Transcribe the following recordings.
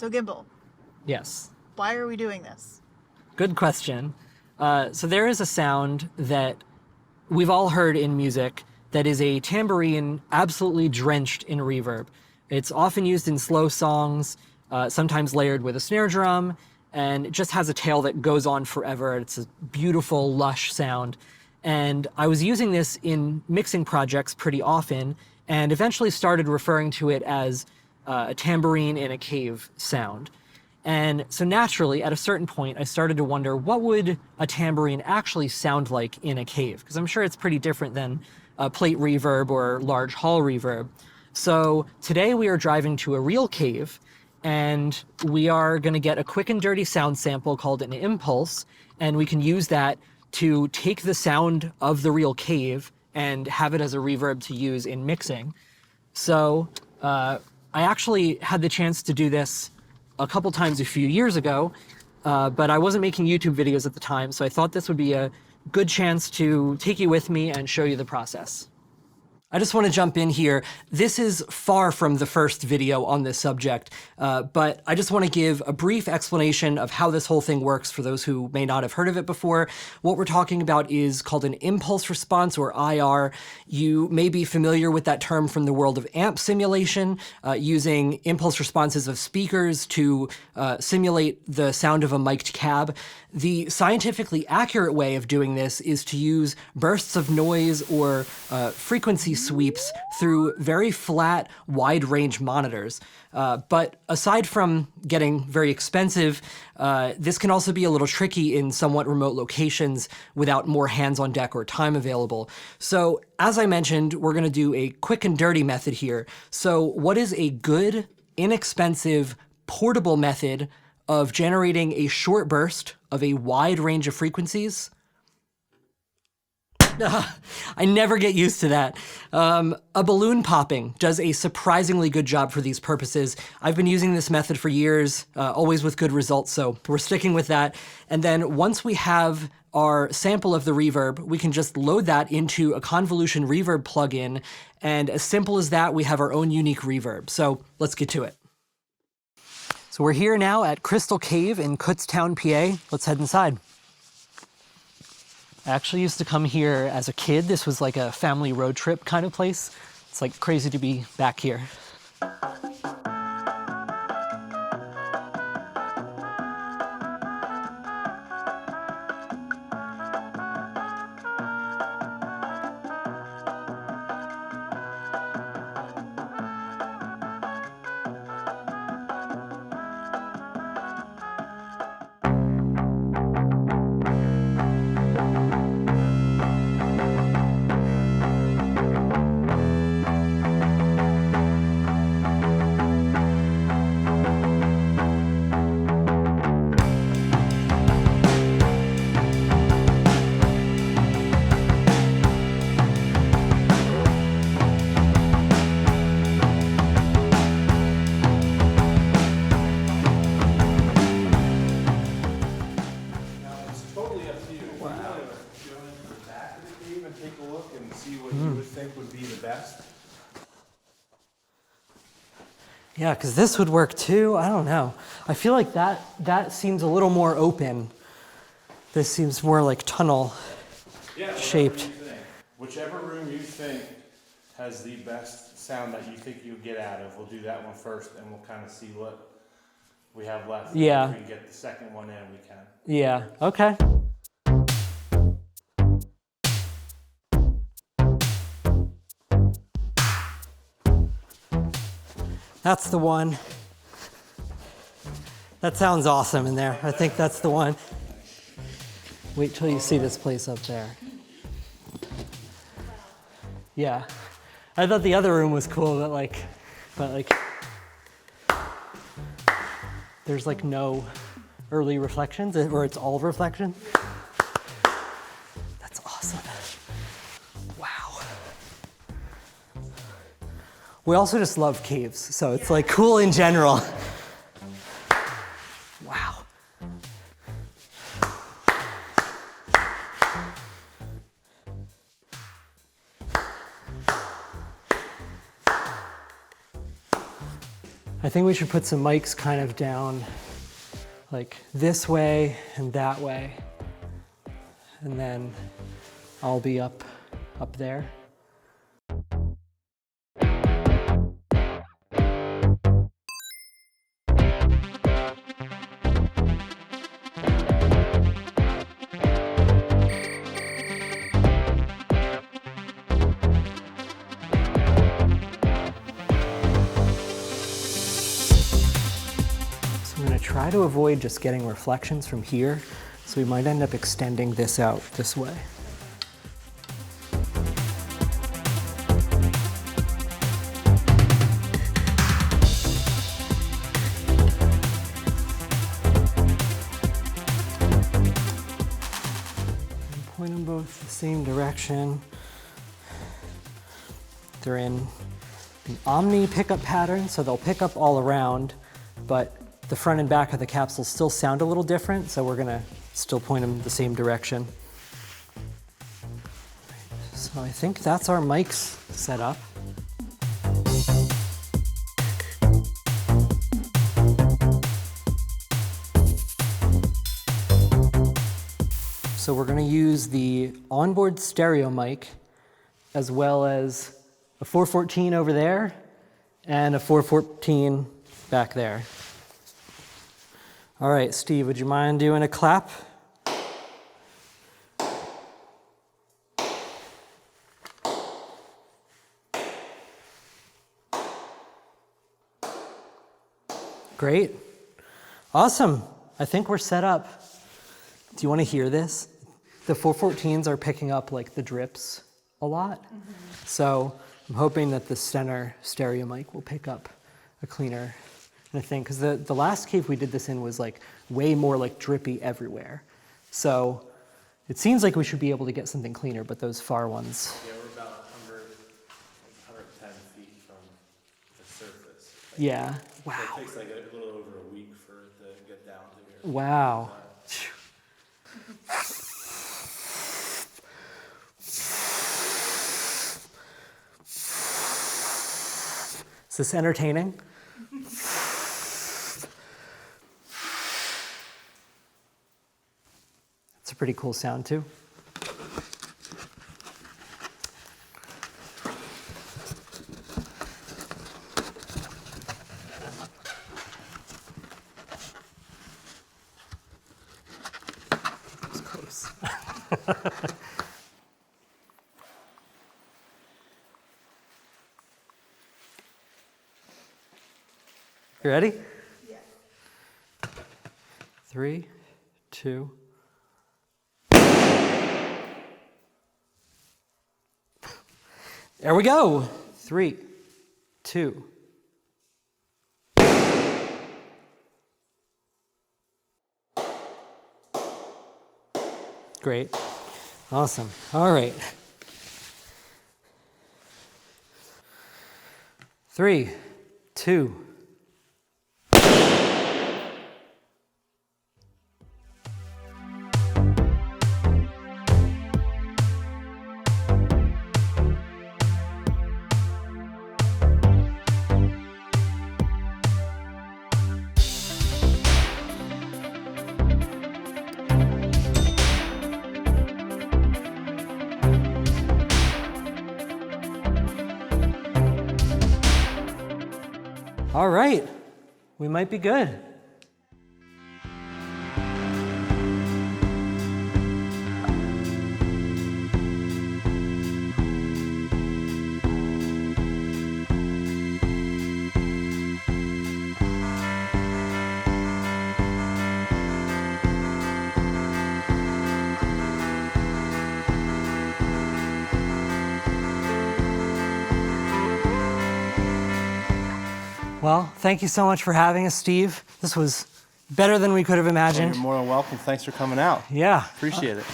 So Gimbal, Yes. why are we doing this? Good question. So there is a sound that we've all heard in music that is a tambourine absolutely drenched in reverb. It's often used in slow songs, sometimes layered with a snare drum, and it just has a tail that goes on forever. It's a beautiful, lush sound. And I was using this in mixing projects pretty often, and eventually started referring to it as a tambourine in a cave sound. And so naturally, at a certain point, I started to wonder, what would a tambourine actually sound like in a cave? Because I'm sure it's pretty different than a plate reverb or large hall reverb. So today we are driving to a real cave, and we are going to get a quick and dirty sound sample called an impulse, and we can use that to take the sound of the real cave and have it as a reverb to use in mixing. So I actually had the chance to do this a couple times a few years ago, but I wasn't making YouTube videos at the time, so I thought this would be a good chance to take you with me and show you the process. I just want to jump in here. This is far from the first video on this subject, but I just want to give a brief explanation of how this whole thing works for those who may not have heard of it before. What we're talking about is called an impulse response, or IR. You may be familiar with that term from the world of amp simulation, using impulse responses of speakers to simulate the sound of a mic'd cab. The scientifically accurate way of doing this is to use bursts of noise or frequency sweeps through very flat, wide-range monitors. But aside from getting very expensive, this can also be a little tricky in somewhat remote locations without more hands on deck or time available. So as I mentioned, we're going to do a quick and dirty method here. So what is a good, inexpensive, portable method of generating a short burst of a wide range of frequencies? I never get used to that. A balloon popping does a surprisingly good job for these purposes. I've been using this method for years, always with good results, so we're sticking with that. And then once we have our sample of the reverb, we can just load that into a convolution reverb plugin, and as simple as that, we have our own unique reverb. So let's get to it. So we're here now at Crystal Cave in Kutztown, PA. Let's head inside. I actually used to come here as a kid. This was like a family road trip kind of place. It's like crazy to be back here. Take a look and see what you would think would be the best. Yeah, because this would work too. I don't know. I feel like that seems a little more open. This seems more like tunnel shaped. Whichever room you think has the best sound that you think you'll get out of, we'll do that one first, and we'll kind of see what we have left. Yeah. If we can get the second one in, we can. Yeah, okay. That's the one. That sounds awesome in there. I think that's the one. Wait till you see this place up there. Yeah. I thought the other room was cool, but like, there's like no early reflections, or it's all reflection. That's awesome. Wow. We also just love caves, so it's like cool in general. Wow. I think we should put some mics kind of down like this way and that way. And then I'll be up there. I'm going to try to avoid just getting reflections from here, so we might end up extending this out this way. And point them both the same direction. They're in the Omni pickup pattern, so they'll pick up all around, but the front and back of the capsules still sound a little different, so we're gonna still point them the same direction. So I think that's our mics set up. So we're gonna use the onboard stereo mic as well as a 414 over there and a 414 back there. All right, Steve, would you mind doing a clap? Great. Awesome. I think we're set up. Do you want to hear this? The 414s are picking up like the drips a lot. So I'm hoping that the center stereo mic will pick up a cleaner thing, because the last cave we did this in was like way more like drippy everywhere. So it seems like we should be able to get something cleaner, but those far ones. Yeah, we're about 110 feet from the surface. Yeah. Wow. So it takes like a little over a week for it to get down to here. Wow. Is this entertaining? It's a pretty cool sound too. It's close. You ready? Yeah. 3, 2. There we go. 3, 2. Great. Awesome. All right. 3, 2. All right, we might be good. Well, thank you so much for having us, Steve. This was better than we could have imagined. You're more than welcome. Thanks for coming out. Yeah. Appreciate it.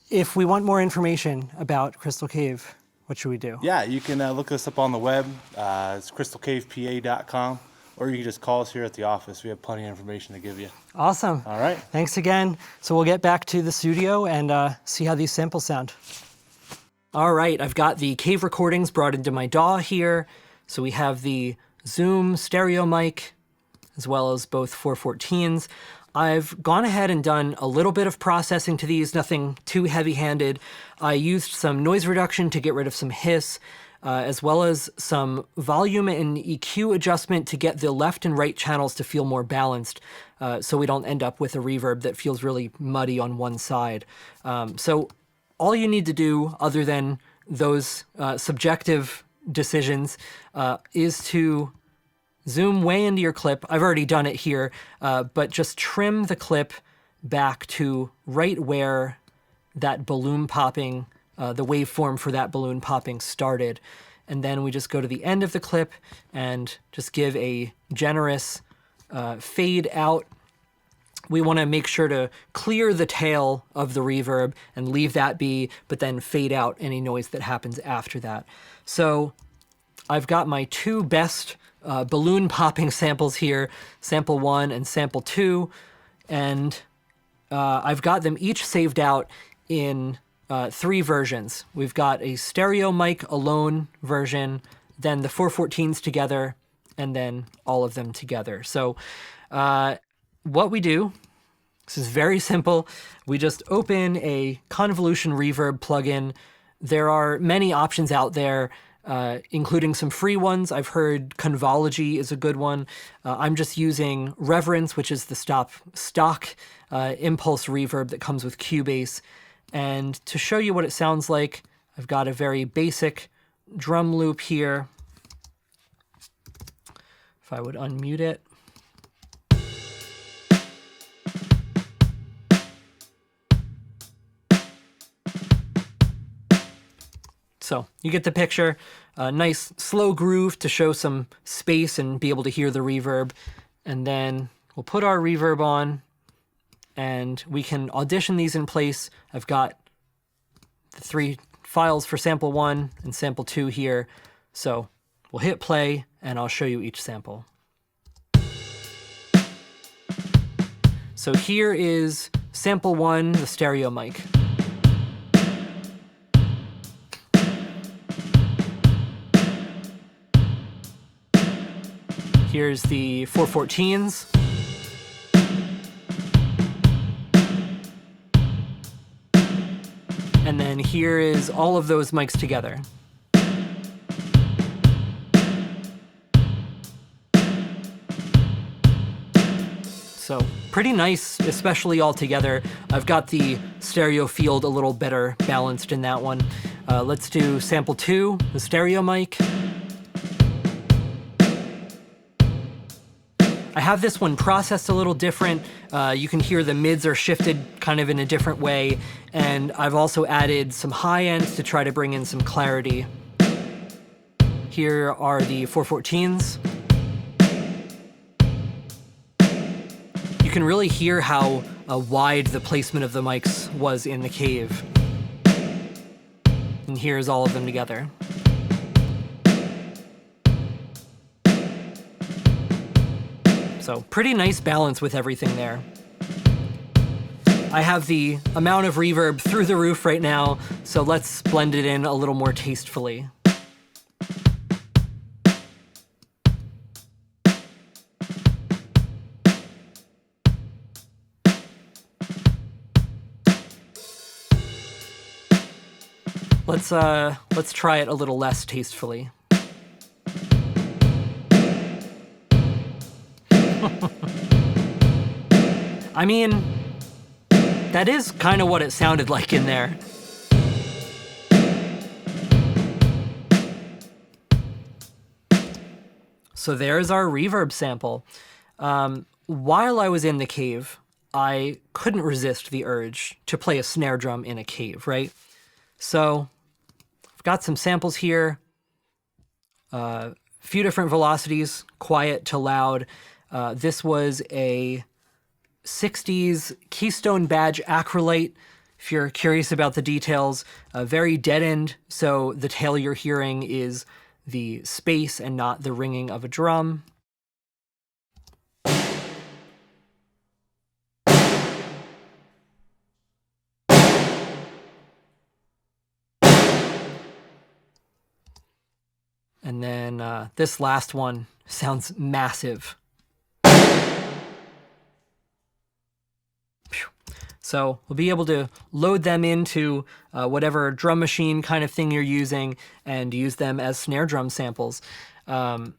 If we want more information about Crystal Cave, what should we do? Yeah, you can look us up on the web. It's crystalcavepa.com, or you can just call us here at the office. We have plenty of information to give you. Awesome. All right. Thanks again. So we'll get back to the studio and see how these samples sound. All right, I've got the cave recordings brought into my DAW here. So we have the Zoom stereo mic, as well as both 414s. I've gone ahead and done a little bit of processing to these, nothing too heavy-handed. I used some noise reduction to get rid of some hiss, as well as some volume and EQ adjustment to get the left and right channels to feel more balanced, so we don't end up with a reverb that feels really muddy on one side. So all you need to do, other than those subjective decisions, is to zoom way into your clip. I've already done it here, but just trim the clip back to right where that balloon popping, the waveform for that balloon popping started. And then we just go to the end of the clip and just give a generous fade out. We want to make sure to clear the tail of the reverb and leave that be, but then fade out any noise that happens after that. So I've got my two best balloon popping samples here, sample 1 and sample 2, and I've got them each saved out in 3 versions. We've got a stereo mic alone version, then the 414s together, and then all of them together. So what we do, this is very simple. We just open a convolution reverb plugin. There are many options out there, including some free ones. I've heard Convology is a good one. I'm just using Reverence, which is the stock impulse reverb that comes with Cubase. And to show you what it sounds like, I've got a very basic drum loop here. If I would unmute it. So you get the picture. A nice slow groove to show some space and be able to hear the reverb. And then we'll put our reverb on and we can audition these in place. I've got the 3 files for sample 1 and sample 2 here. So we'll hit play and I'll show you each sample. So here is sample 1, the stereo mic. Here's the 414s. And then here is all of those mics together. So pretty nice, especially all together. I've got the stereo field a little better balanced in that one. Let's do sample 2, the stereo mic. I have this one processed a little different. You can hear the mids are shifted kind of in a different way. And I've also added some high ends to try to bring in some clarity. Here are the 414s. You can really hear how wide the placement of the mics was in the cave. And here's all of them together. So pretty nice balance with everything there. I have the amount of reverb through the roof right now, so let's blend it in a little more tastefully. Let's try it a little less tastefully. I mean, that is kind of what it sounded like in there. So there's our reverb sample. While I was in the cave, I couldn't resist the urge to play a snare drum in a cave, right? So I've got some samples here, a few different velocities, quiet to loud. This was a 60s Keystone Badge Acrylite, if you're curious about the details. Very deadened, so the tail you're hearing is the space and not the ringing of a drum. And then this last one sounds massive. So we'll be able to load them into whatever drum machine kind of thing you're using and use them as snare drum samples. And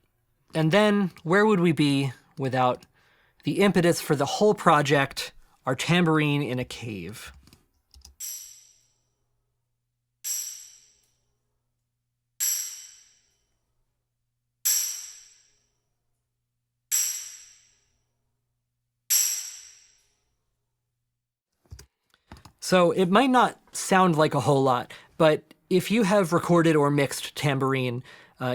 then where would we be without the impetus for the whole project, our tambourine in a cave? So it might not sound like a whole lot, but if you have recorded or mixed tambourine,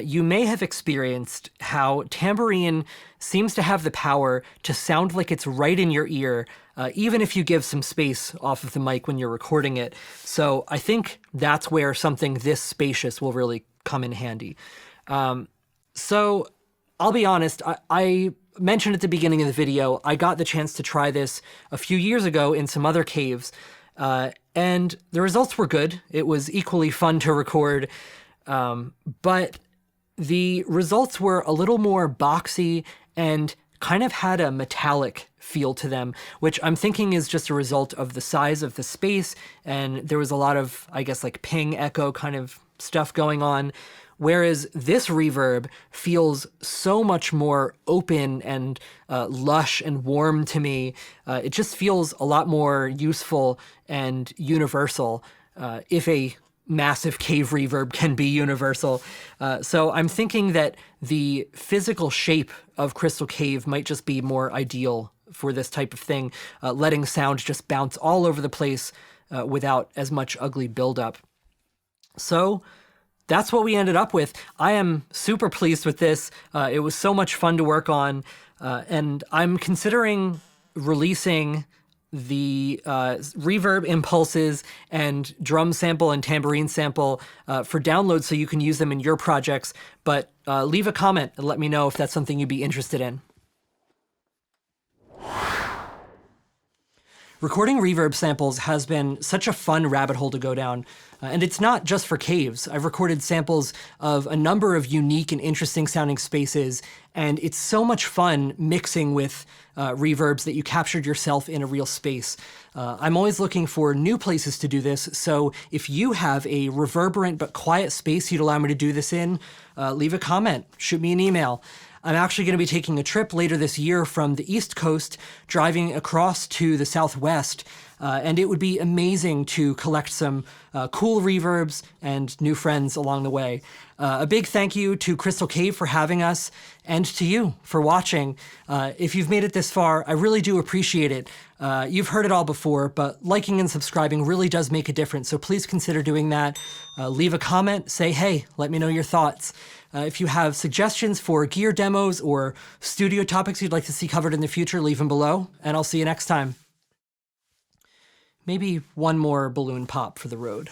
you may have experienced how tambourine seems to have the power to sound like it's right in your ear, even if you give some space off of the mic when you're recording it. So I think that's where something this spacious will really come in handy. So I'll be honest, I mentioned at the beginning of the video, I got the chance to try this a few years ago in some other caves. And the results were good. It was equally fun to record, but the results were a little more boxy and kind of had a metallic feel to them, which I'm thinking is just a result of the size of the space, and there was a lot of, I guess, like ping echo kind of stuff going on. Whereas this reverb feels so much more open and lush and warm to me. It just feels a lot more useful and universal, if a massive cave reverb can be universal. So I'm thinking that the physical shape of Crystal Cave might just be more ideal for this type of thing, letting sound just bounce all over the place without as much ugly buildup. So that's what we ended up with. I am super pleased with this. It was so much fun to work on, and I'm considering releasing the reverb impulses and drum sample and tambourine sample for download so you can use them in your projects, but leave a comment and let me know if that's something you'd be interested in. Recording reverb samples has been such a fun rabbit hole to go down, and it's not just for caves. I've recorded samples of a number of unique and interesting sounding spaces, and it's so much fun mixing with reverbs that you captured yourself in a real space. I'm always looking for new places to do this, so if you have a reverberant but quiet space you'd allow me to do this in, leave a comment, shoot me an email. I'm actually going to be taking a trip later this year from the East Coast, driving across to the Southwest, and it would be amazing to collect some cool reverbs and new friends along the way. A big thank you to Crystal Cave for having us, and to you for watching. If you've made it this far, I really do appreciate it. You've heard it all before, but liking and subscribing really does make a difference, so please consider doing that. Leave a comment, say hey, let me know your thoughts. If you have suggestions for gear demos or studio topics you'd like to see covered in the future, leave them below, and I'll see you next time. Maybe one more balloon pop for the road.